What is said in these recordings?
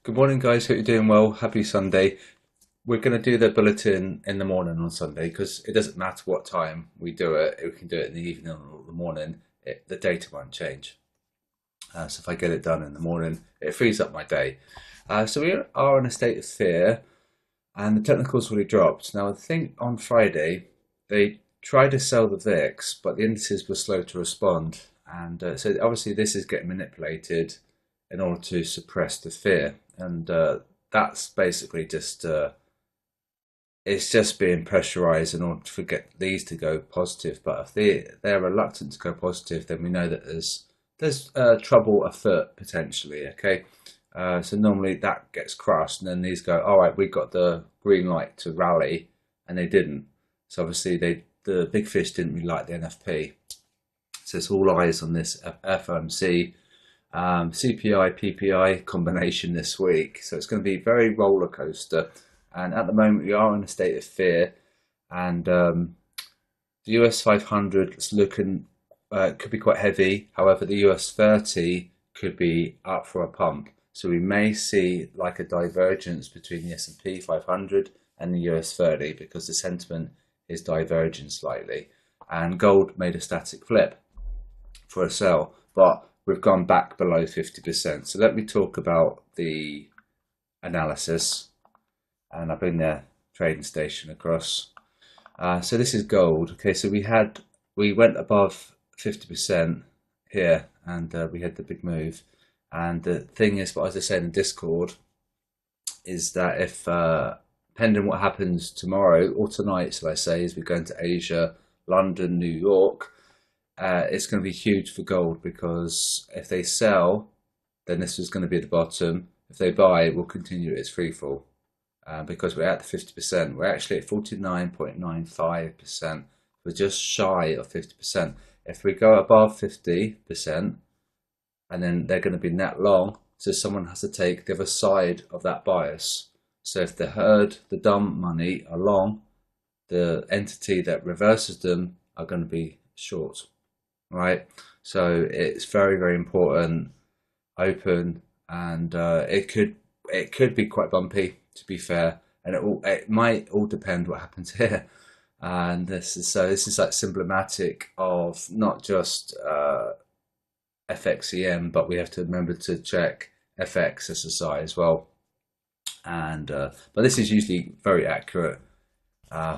Good morning, guys. Hope you're doing well. Happy Sunday. We're going to do the bulletin in the morning on Sunday because it doesn't matter what time we do it. We can do it in the evening or the morning. The data won't change. So if I get it done in the morning, it frees up my day. So we are in a state of fear, and the technicals really dropped. Now, I think on Friday they tried to sell the VIX, but the indices were slow to respond, and so obviously this is getting manipulated in order to suppress the fear, and that's basically just it's just being pressurized in order to get these to go positive. But if they're reluctant to go positive, then we know that there's trouble afoot potentially. Okay, so normally that gets crushed, and then these go, all right, we got the green light to rally, and they didn't. So obviously the big fish didn't really like the NFP. So it's all eyes on this FOMC. CPI PPI combination this week, so it's going to be very roller coaster. And at the moment, we are in a state of fear, and the US 500 is looking could be quite heavy. However, the US 30 could be up for a pump, so we may see like a divergence between the S&P 500 and the US 30 because the sentiment is diverging slightly. And gold made a static flip for a sell, but we've gone back below 50%. So let me talk about the analysis, and I'll bring the trading station across. So this is gold. Okay, so we went above 50% here, and we had the big move. And the thing is, as I said in Discord, is that if depending on what happens tomorrow or tonight, so I say, as we go into Asia, London, New York, it's going to be huge for gold, because if they sell, then this is going to be at the bottom. If they buy, we'll continue its free fall, because we're at the 50%. We're actually at 49.95%. We're just shy of 50%. If we go above 50%, and then they're going to be net long, so someone has to take the other side of that bias. So if the herd, the dumb money, are long, the entity that reverses them are going to be short. Right, so it's very, very important. Open, and it could be quite bumpy, to be fair, and it might all depend what happens here. And this is like symptomatic of not just FXEM, but we have to remember to check FX SSI as well. And but this is usually very accurate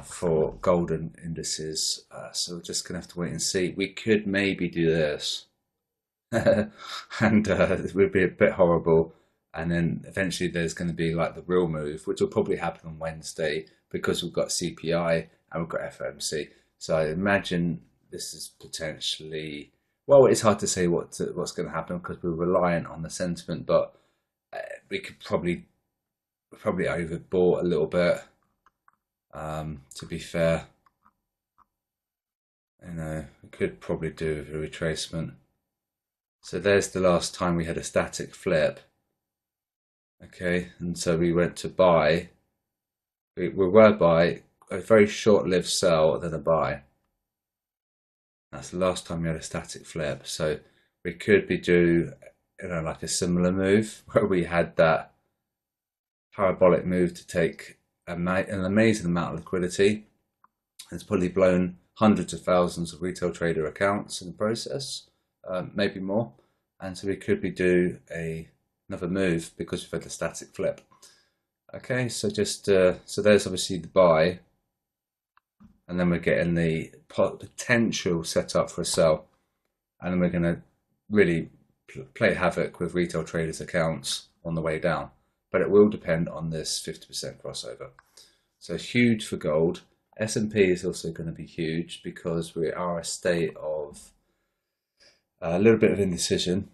for golden indices, so we're just gonna have to wait and see. We could maybe do this, and it would be a bit horrible, and then eventually there's going to be like the real move, which will probably happen on Wednesday, because we've got CPI and we've got FOMC. So I imagine this is potentially, well, it's hard to say what's going to happen because we're reliant on the sentiment, but we could probably overbought a little bit. To be fair, we could probably do a retracement. So there's the last time we had a static flip. Okay, and so we went to buy. We were by a very short-lived sell, then a buy. That's the last time we had a static flip. So we could be due, like a similar move where we had that parabolic move to take an amazing amount of liquidity. It's probably blown hundreds of thousands of retail trader accounts in the process, maybe more. And so we could be due another move because we've had the static flip. Okay, so just so there's obviously the buy, and then we're getting the potential setup for a sell, and then we're going to really play havoc with retail traders accounts on the way down. But it will depend on this 50% crossover. So huge for gold. S&P is also going to be huge because we are a state of a little bit of indecision,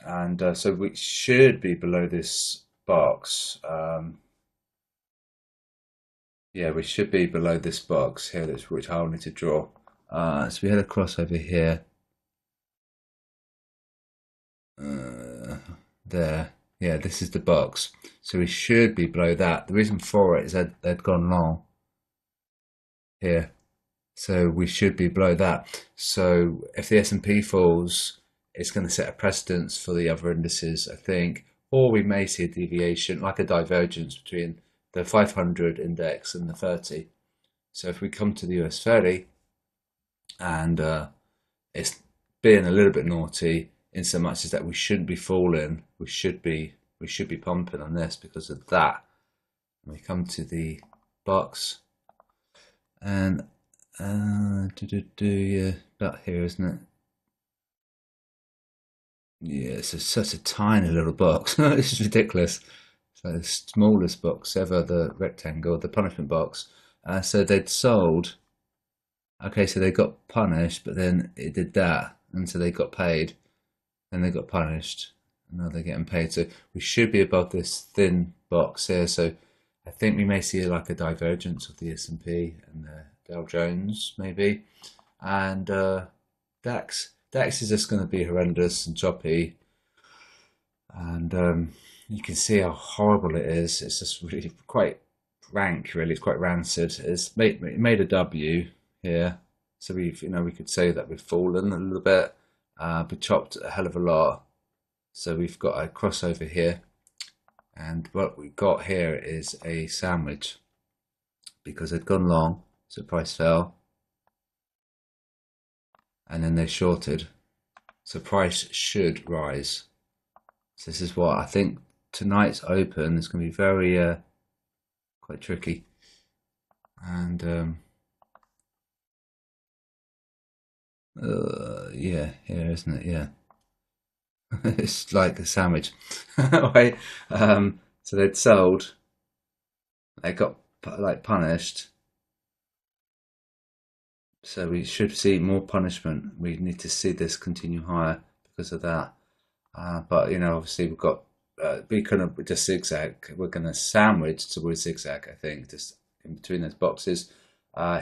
and so we should be below this box. Yeah, we should be below this box here, which I'll need to draw. So we had a crossover here. There. Yeah, this is the box. So we should be below that. The reason for it is that they'd gone long here. So we should be below that. So if the S&P falls, it's going to set a precedence for the other indices, I think. or we may see a deviation, like a divergence between the 500 index and the 30. So if we come to the US30 and it's being a little bit naughty in so much as that we shouldn't be falling, we should be pumping on this because of that. And we come to the box and yeah, about here, isn't it? Yeah, it's such a tiny little box. This is ridiculous. So the smallest box ever, the rectangle, the punishment box. So they'd sold. Okay, so they got punished, but then it did that, and so they got paid, and they got punished, and now they're getting paid. So we should be above this thin box here. So I think we may see like a divergence of the S&P and the Dow Jones, maybe, and DAX. DAX is just going to be horrendous and choppy, and you can see how horrible it is. It's just really quite rank, really. It's quite rancid. It made a W here, so we could say that we've fallen a little bit, but chopped a hell of a lot. So we've got a crossover here, and what we've got here is a sandwich because they'd gone long, so price fell, and then they shorted, so price should rise. So this is what I think tonight's open is going to be very quite tricky, and yeah, here, isn't it? Yeah. It's like a sandwich. Right? So they'd sold, they got like punished, so we should see more punishment. We need to see this continue higher because of that, but obviously we've got we couldn't just zigzag. We're going to sandwich towards zigzag, I think, just in between those boxes.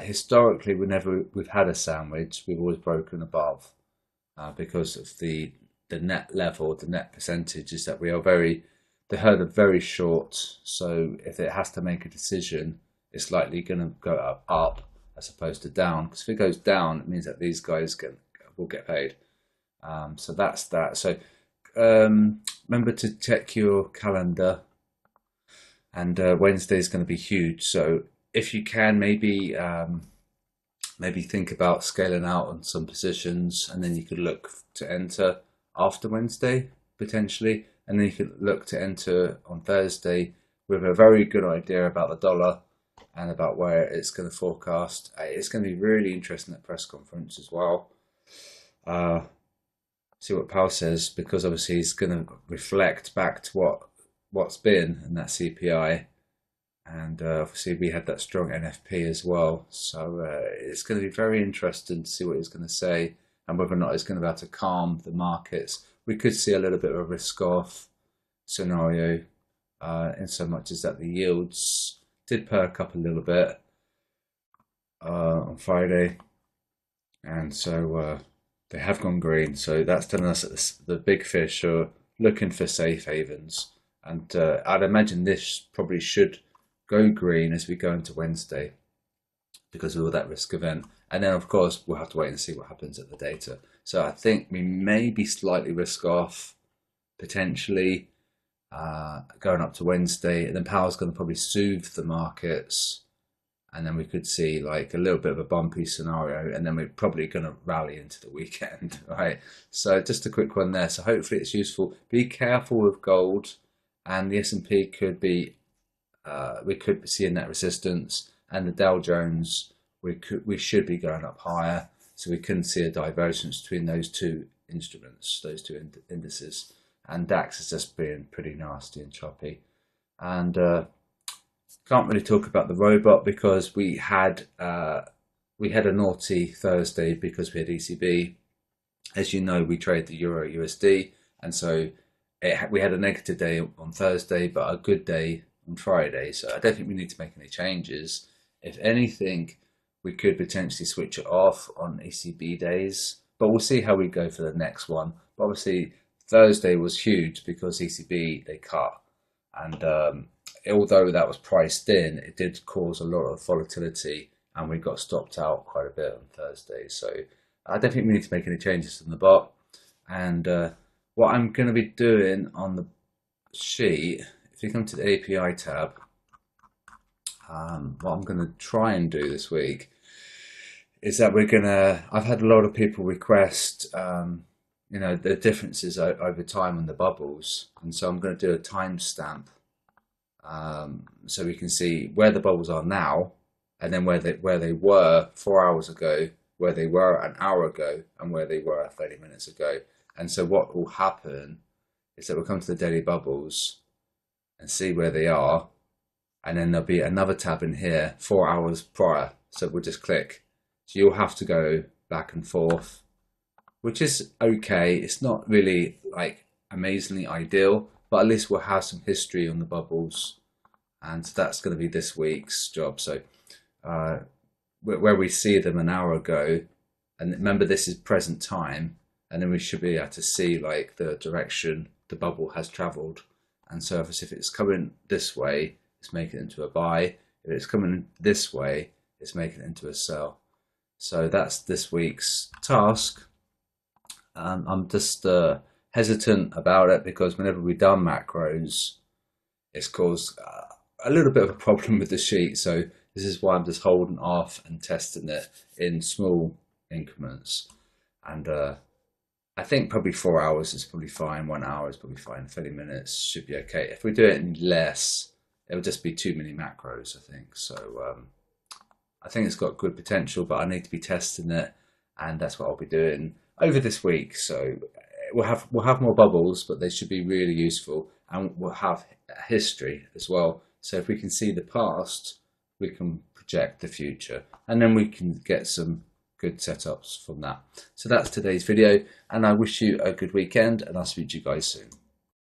Historically, whenever we've had a sandwich, we've always broken above because of the net level, the net percentage is that we are the herd are very short. So if it has to make a decision, it's likely going to go up as opposed to down. Because if it goes down, it means that these guys will get paid. So that's that. So remember to check your calendar, and Wednesday is going to be huge. So if you can, maybe think about scaling out on some positions, and then you could look to enter after Wednesday potentially, and then you could look to enter on Thursday with a very good idea about the dollar and about where it's going to forecast. It's going to be really interesting at press conference as well. See what Powell says, because obviously he's going to reflect back to what's been in that CPI. And obviously we had that strong NFP as well. So it's going to be very interesting to see what he's going to say and whether or not he's going to be able to calm the markets. We could see a little bit of a risk-off scenario in so much as that the yields did perk up a little bit on Friday. And so they have gone green. So that's telling us that the big fish are looking for safe havens. And I'd imagine this probably should go green as we go into Wednesday because of all that risk event. And then, of course, we'll have to wait and see what happens at the data. So I think we may be slightly risk off, potentially, going up to Wednesday. And then Powell's going to probably soothe the markets. And then we could see like a little bit of a bumpy scenario. And then we're probably going to rally into the weekend, right? So just a quick one there. So hopefully it's useful. Be careful with gold. And the S&P could be, we could be seeing that resistance. And the Dow Jones, we should be going up higher, so we couldn't see a divergence between those two instruments, those two indices. And DAX is just being pretty nasty and choppy. And can't really talk about the robot because we had a naughty Thursday because we had ECB. As you know, we trade the Euro USD, and so we had a negative day on Thursday, but a good day on Friday. So I don't think we need to make any changes. If anything, we could potentially switch it off on ECB days, but we'll see how we go for the next one. But obviously, Thursday was huge because ECB, they cut. And although that was priced in, it did cause a lot of volatility and we got stopped out quite a bit on Thursday. So I don't think we need to make any changes in the bot. And what I'm going to be doing on the sheet, if you come to the API tab, what I'm going to try and do this week is that I've had a lot of people request, you know, the differences over time on the bubbles, and so I'm going to do a timestamp, so we can see where the bubbles are now, and then where they were 4 hours ago, where they were an hour ago, and where they were 30 minutes ago. And so what will happen is that we'll come to the daily bubbles and see where they are, and then there'll be another tab in here 4 hours prior, so we'll just click. So you'll have to go back and forth, which is okay. It's not really like amazingly ideal, but at least we'll have some history on the bubbles, and that's going to be this week's job. So where we see them an hour ago, and remember this is present time, and then we should be able to see like the direction the bubble has traveled. And so if it's coming this way, it's making it into a buy. If it's coming this way, it's making it into a sell. So that's this week's task. I'm just hesitant about it because whenever we've done macros, it's caused a little bit of a problem with the sheet. So this is why I'm just holding off and testing it in small increments. And I think probably 4 hours is probably fine. 1 hour is probably fine. 30 minutes should be okay. If we do it in less, it would just be too many macros, I think. So I think it's got good potential, but I need to be testing it, and that's what I'll be doing over this week. So we'll have more bubbles, but they should be really useful, and we'll have history as well. So if we can see the past, we can project the future, and then we can get some good setups from that. So that's today's video, and I wish you a good weekend, and I'll speak to you guys soon.